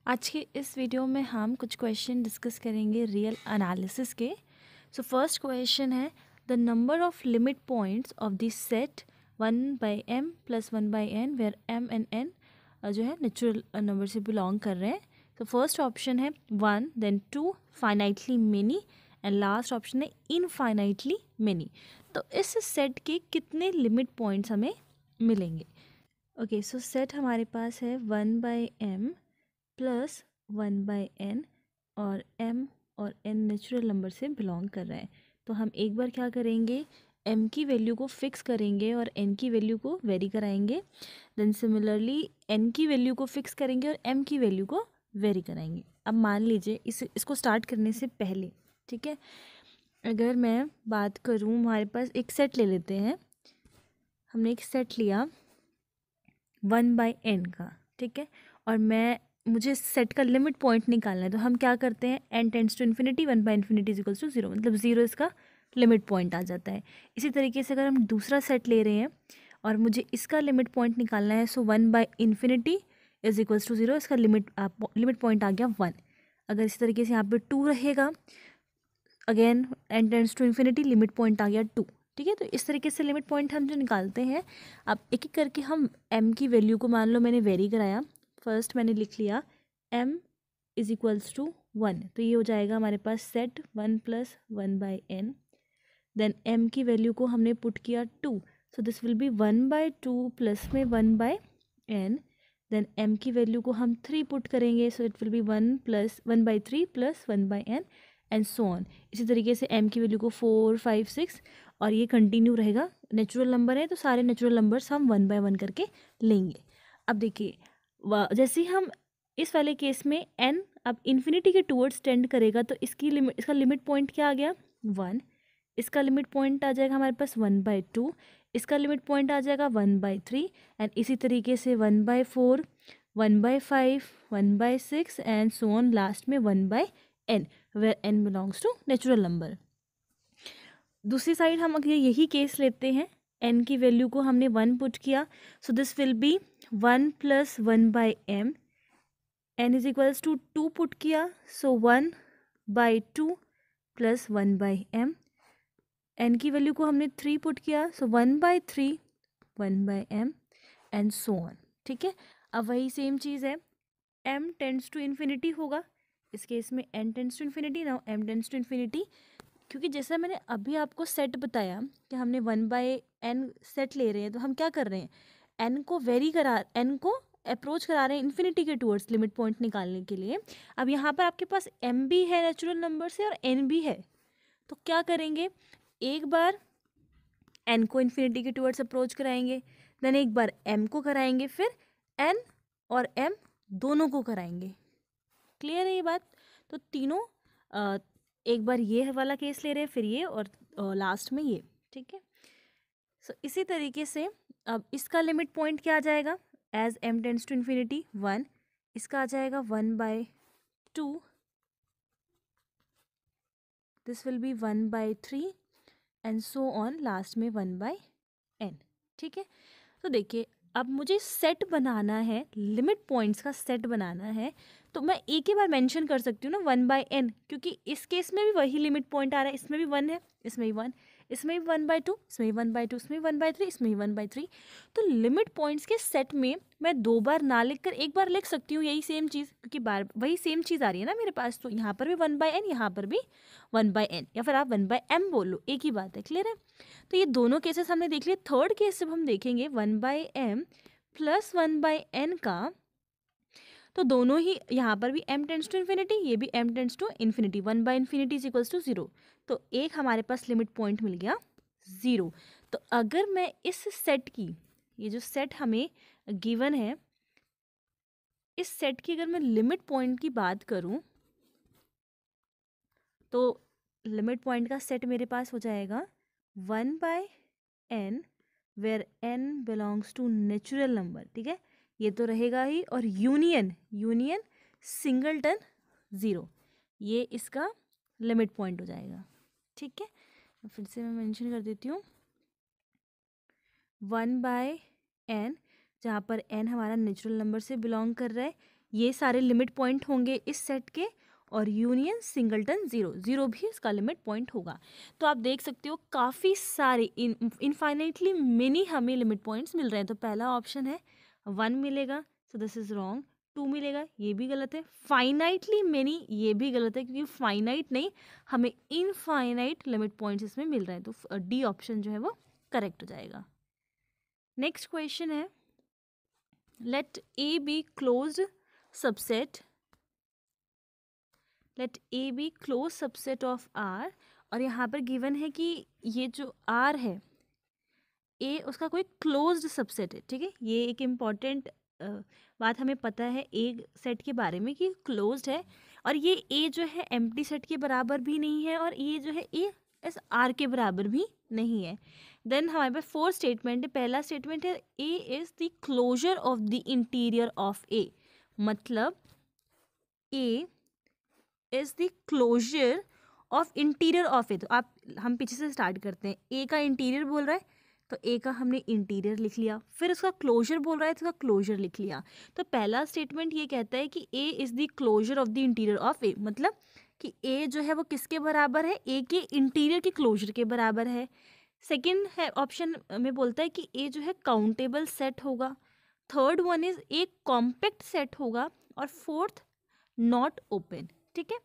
आज के इस वीडियो में हम कुछ क्वेश्चन डिस्कस करेंगे रियल एनालिसिस के। सो फर्स्ट क्वेश्चन है the number of limit points of the set 1/m + 1/n where m and n जो है नेचुरल नंबर से बिलोंग कर रहे हैं। तो फर्स्ट ऑप्शन है 1, then 2, finitely many and last option है इनफाइनाइटली मेनी। तो इस सेट के कितने लिमिट पॉइंट्स हमें मिलेंगे? ओके, सो सेट हमारे पास है 1/m + 1/n और m और n नेचुरल नंबर से बिलोंग कर रहा है। तो हम एक बार क्या करेंगे, m की वैल्यू को फिक्स करेंगे और n की वैल्यू को वेरी कराएंगे। देन सिमिलरली n की वैल्यू को फिक्स करेंगे और m की वैल्यू को वेरी कराएंगे। अब मान लीजिए इसको स्टार्ट करने से पहले, ठीक है, अगर मैं बात करूँ, हमारे पास एक सेट ले लेते हैं। हमने एक सेट लिया 1/n का, ठीक है, और मुझे सेट का लिमिट पॉइंट निकालना है। तो हम क्या करते हैं, n टेंड्स टू इन्फिनिटी, 1/∞ = 0, मतलब 0 इसका लिमिट पॉइंट आ जाता है। इसी तरीके से अगर हम दूसरा सेट ले रहे हैं और मुझे इसका लिमिट पॉइंट निकालना है, सो 1/∞ = 0, इसका लिमिट पॉइंट आ गया 1। अगर इसी तरीके से यहाँ पे 2 रहेगा, again n tends to infinity, limit point आ गया 2। ठीक है, तो इस तरीके से लिमिट पॉइंट हम जो निकालते हैं, अब एक एक करके हम m की वैल्यू को, मान लो मैंने वेरी कराया, फर्स्ट मैंने लिख लिया m = 1, तो ये हो जाएगा हमारे पास सेट 1 + 1/n। देन m की वैल्यू को हमने पुट किया 2, so this will B 1/2 plus में 1/n। देन m की वैल्यू को हम 3 पुट करेंगे, so it will be 1/3 + 1/n and so on. इसी तरीके से m की वैल्यू को 4, 5, 6 और ये कंटिन्यू रहेगा। नेचुरल नंबर है तो सारे नेचुरल नंबर्स हम 1/1 करके लेंगे। अब देखिए, जैसे ही हम इस वाले केस में n अब इन्फिनिटी के टूवर्ड्स टेंड करेगा, तो इसका लिमिट पॉइंट क्या आ गया, 1। इसका लिमिट पॉइंट आ जाएगा हमारे पास 1/2, इसका लिमिट पॉइंट आ जाएगा 1/3 एंड इसी तरीके से 1/4, 1/5, 1/6 एंड सो ऑन, लास्ट में 1/n where n belongs to natural number. दूसरी साइड हम अगर यही केस लेते हैं, n की वैल्यू को हमने 1 पुट किया, so this will B 1 + 1/m। n = 2 put किया, सो 1/2 + 1/m। n की वैल्यू को हमने 3 पुट किया, सो 1/3 1/m एंड सो ऑन। ठीक है, अब वही सेम चीज़ है, m टेंड्स टू इन्फिनिटी होगा, इस केस में n tends to infinity, now m tends to infinity. क्योंकि जैसा मैंने अभी आपको सेट बताया कि हमने 1/n सेट ले रहे हैं, तो हम क्या कर रहे हैं, n को अप्रोच करा रहे हैं इन्फिनिटी के टूवर्ड्स लिमिट पॉइंट निकालने के लिए। अब यहाँ पर आपके पास m भी है नेचुरल नंबर से और n भी है, तो क्या करेंगे, एक बार n को इन्फिनिटी के टूवर्ड्स अप्रोच कराएंगे, देन एक बार m को कराएंगे, फिर n और m दोनों को कराएंगे। क्लियर है ये बात? तो तीनों एक बार ये वाला केस ले रहे हैं, फिर ये और लास्ट में ये। ठीक है, सो इसी तरीके से अब इसका लिमिट पॉइंट क्या आ जाएगा, as m tends to infinity 1, इसका आ जाएगा 1/2, this will be 1/3 and so on, last में 1/n। ठीक है, तो देखिए, अब मुझे सेट बनाना है, लिमिट पॉइंट्स का सेट बनाना है, तो मैं एक ही बार मेंशन कर सकती हूँ ना 1/n, क्योंकि इस केस में भी वही लिमिट पॉइंट आ रहा है, इसमें भी 1 है, इसमें भी 1, इसमें भी 1/2, इसमें भी 1/2, इसमें भी 1/3, इसमें भी 1/3। तो लिमिट पॉइंट्स के सेट में मैं 2 बार ना लिख कर एक बार लिख सकती हूँ यही सेम चीज़, क्योंकि बार वही सेम चीज़ आ रही है ना मेरे पास, तो यहाँ पर भी 1/n, यहाँ पर भी 1/n, या फिर आप 1/m बोल लो, एक ही बात है। क्लियर है? तो ये दोनों केसेस हमने देख लिए। थर्ड केस जब हम देखेंगे 1/m + 1/n का, तो दोनों ही, यहाँ पर भी m टेंड्स टू इन्फिनिटी, ये भी m टेंड्स टू इन्फिनिटी, 1/∞ = 0, तो एक हमारे पास लिमिट पॉइंट मिल गया 0। तो अगर मैं इस सेट की, ये जो सेट हमें गिवन है, इस सेट की अगर मैं लिमिट पॉइंट की बात करूं, तो लिमिट पॉइंट का सेट मेरे पास हो जाएगा 1/n where n belongs to natural number. ठीक है, ये तो रहेगा ही, और यूनियन सिंगलटन 0, ये इसका लिमिट पॉइंट हो जाएगा। ठीक है, फिर से मैं मेंशन कर देती हूँ, 1/n, जहाँ पर n हमारा नेचुरल नंबर से बिलोंग कर रहा है, ये सारे लिमिट पॉइंट होंगे इस सेट के, और यूनियन सिंगलटन ज़ीरो, ज़ीरो भी इसका लिमिट पॉइंट होगा। तो आप देख सकते हो काफ़ी सारे इनफाइनाइटली मेनी हमें लिमिट पॉइंट्स मिल रहे हैं। तो पहला ऑप्शन है 1 मिलेगा, सो दिस इज़ रॉन्ग। 2 मिलेगा, ये भी गलत है। फाइनाइटली मेनी, ये भी गलत है, क्योंकि फाइनाइट नहीं, हमें इनफाइनाइट लिमिट पॉइंट्स इसमें मिल रहे हैं। तो डी ऑप्शन जो है वो करेक्ट हो जाएगा। नेक्स्ट क्वेश्चन है, let A B closed subset, let A B close subset of R, और यहाँ पर गिवन है कि ये जो आर है ए उसका कोई क्लोज्ड सबसेट है। ठीक है, ये एक इम्पॉर्टेंट बात हमें पता है ए सेट के बारे में कि क्लोज्ड है, और ये ए जो है एम्प्टी सेट के बराबर भी नहीं है, और ये जो है ए इस आर के बराबर भी नहीं है। देन हमारे पास 4 स्टेटमेंट है। पहला स्टेटमेंट है A is the closure of the interior of A, मतलब A is the closure of interior of A. तो आप हम पीछे से स्टार्ट करते हैं। ए का इंटीरियर बोल रहा है, तो ए का हमने इंटीरियर लिख लिया। फिर उसका क्लोजर बोल रहा है, तो उसका क्लोजर लिख लिया। तो पहला स्टेटमेंट ये कहता है कि A is the closure of the interior of A, मतलब कि ए जो है वो किसके बराबर है, ए के इंटीरियर के क्लोजर के बराबर है। सेकेंड है ऑप्शन में बोलता है कि ए जो है काउंटेबल सेट होगा। Third one is a compact set होगा, और फोर्थ नॉट ओपन। ठीक है,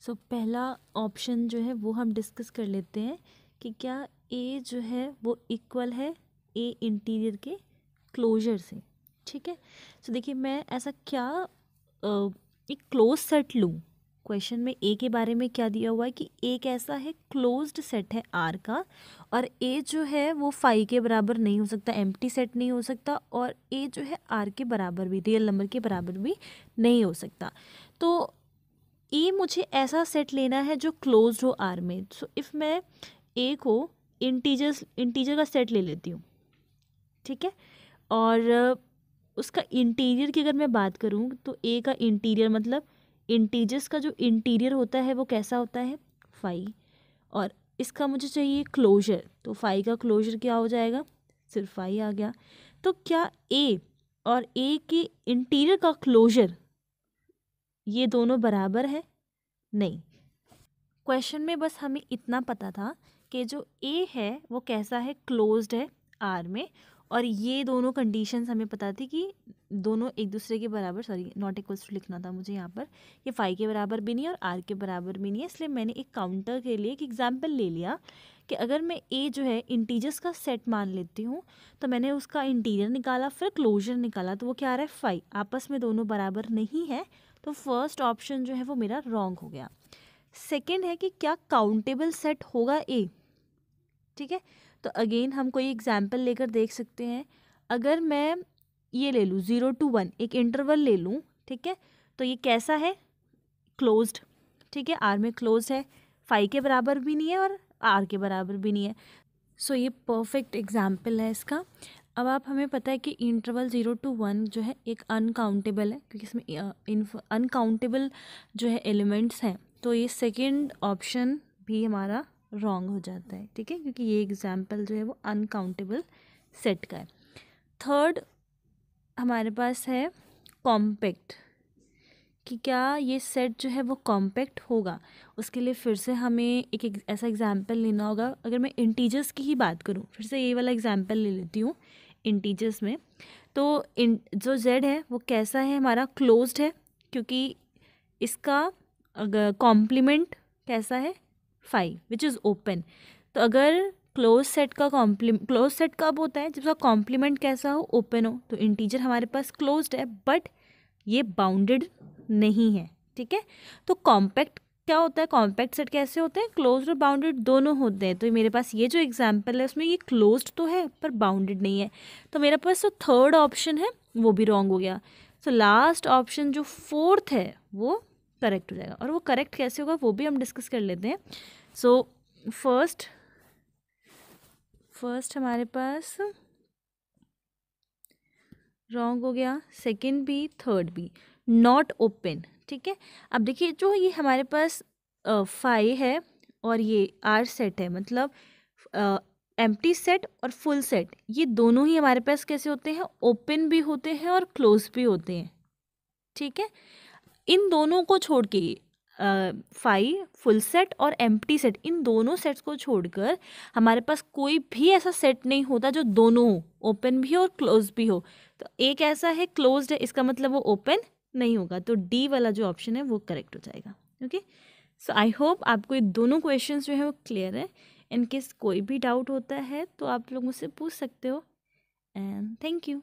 सो पहला ऑप्शन जो है वो हम डिस्कस कर लेते हैं कि क्या ए जो है वो इक्वल है ए इंटीरियर के क्लोजर से। ठीक है, सो देखिए मैं ऐसा क्या एक क्लोज सेट लूँ। क्वेश्चन में ए के बारे में क्या दिया हुआ है कि ए कैसा है, क्लोज्ड सेट है आर का, और ए जो है वो फाई के बराबर नहीं हो सकता, एम्प्टी सेट नहीं हो सकता, और ए जो है आर के बराबर भी, रियल नंबर के बराबर भी नहीं हो सकता। तो ए मुझे ऐसा सेट लेना है जो क्लोज्ड हो आर में। सो इफ़ मैं ए को इंटीजर का सेट ले लेती हूँ, ठीक है, और उसका इंटीरियर की अगर मैं बात करूँ तो ए का इंटीरियर मतलब इंटीजर्स का जो इंटीरियर होता है वो कैसा होता है, फाई, और इसका मुझे चाहिए क्लोजर, तो फाई का क्लोजर क्या हो जाएगा, सिर्फ फाई आ गया। तो क्या ए और ए के इंटीरियर का क्लोजर ये दोनों बराबर है, नहीं। क्वेश्चन में बस हमें इतना पता था कि जो ए है वो कैसा है, क्लोज्ड है आर में, और ये दोनों कंडीशंस हमें पता थी कि दोनों एक दूसरे के बराबर, सॉरी नॉट इक्वल्स टू लिखना था मुझे यहाँ पर, ये फाई के बराबर भी नहीं है और आर के बराबर भी नहीं है। इसलिए मैंने एक काउंटर के लिए एक एग्जाम्पल ले लिया कि अगर मैं ए जो है इंटीजर्स का सेट मान लेती हूँ, तो मैंने उसका इंटीरियर निकाला फिर क्लोजर निकाला, तो वो क्या आ रहा है, फाई, आपस में दोनों बराबर नहीं है। तो फर्स्ट ऑप्शन जो है वो मेरा रॉन्ग हो गया। सेकेंड है कि क्या काउंटेबल सेट होगा ए। ठीक है, तो अगेन हम कोई एग्जाम्पल लेकर देख सकते हैं। अगर मैं ये ले लूँ 0 to 1, एक इंटरवल ले लूँ, ठीक है, तो ये कैसा है, क्लोज्ड। ठीक है, आर में क्लोज है, फाई के बराबर भी नहीं है और आर के बराबर भी नहीं है। सो ये परफेक्ट एग्जाम्पल है इसका। अब आप हमें पता है कि इंटरवल 0 to 1 जो है एक अनकाउंटेबल है, क्योंकि इसमें अनकाउंटेबल जो है एलिमेंट्स हैं, तो ये सेकंड ऑप्शन भी हमारा रॉन्ग हो जाता है। ठीक है, क्योंकि ये एग्जाम्पल जो है वो अनकाउंटेबल सेट का है। थर्ड हमारे पास है कॉम्पैक्ट, कि क्या ये सेट जो है वो कॉम्पैक्ट होगा। उसके लिए फिर से हमें एक ऐसा एग्जाम्पल लेना होगा। अगर मैं इंटीजर्स की ही बात करूँ, फिर से ये वाला एग्जाम्पल ले लेती हूँ इंटीजर्स में, तो जो z है वो कैसा है हमारा, क्लोज्ड है, क्योंकि इसका अगर कॉम्प्लीमेंट कैसा है, 5 विच इज़ ओपन। तो अगर क्लोज सेट कब होता है, जब उसका कॉम्प्लीमेंट कैसा हो, ओपन हो। तो इंटीजर हमारे पास क्लोज्ड है बट ये बाउंडेड नहीं है। ठीक है, तो कॉम्पैक्ट क्या होता है, कॉम्पैक्ट सेट कैसे होते हैं, क्लोज्ड और बाउंडेड दोनों होते हैं। तो मेरे पास ये जो एग्जांपल है उसमें ये क्लोज्ड तो है पर बाउंडेड नहीं है, तो मेरे पास जो थर्ड ऑप्शन है वो भी रॉन्ग हो गया। सो लास्ट ऑप्शन जो फोर्थ है वो करेक्ट हो जाएगा, और वो करेक्ट कैसे होगा वो भी हम डिस्कस कर लेते हैं। सो फर्स्ट हमारे पास रॉन्ग हो गया, सेकंड भी, थर्ड भी नॉट ओपन। ठीक है, अब देखिए जो ये हमारे पास 5 है और ये आर सेट है, मतलब एम्प्टी सेट और फुल सेट, ये दोनों ही हमारे पास कैसे होते हैं, ओपन भी होते हैं और क्लोज भी होते हैं। ठीक है, इन दोनों को छोड़ के फाइव फुल सेट और एम्प्टी सेट, इन दोनों सेट्स को छोड़कर हमारे पास कोई भी ऐसा सेट नहीं होता जो दोनों हो, ओपन भी हो और क्लोज भी हो। तो एक ऐसा है क्लोज्ड है, इसका मतलब वो ओपन नहीं होगा, तो डी वाला जो ऑप्शन है वो करेक्ट हो जाएगा। ओके, सो आई होप आपको ये दोनों क्वेश्चंस जो है वो क्लियर है। इन केस कोई भी डाउट होता है तो आप लोग मुझसे पूछ सकते हो, एंड थैंक यू।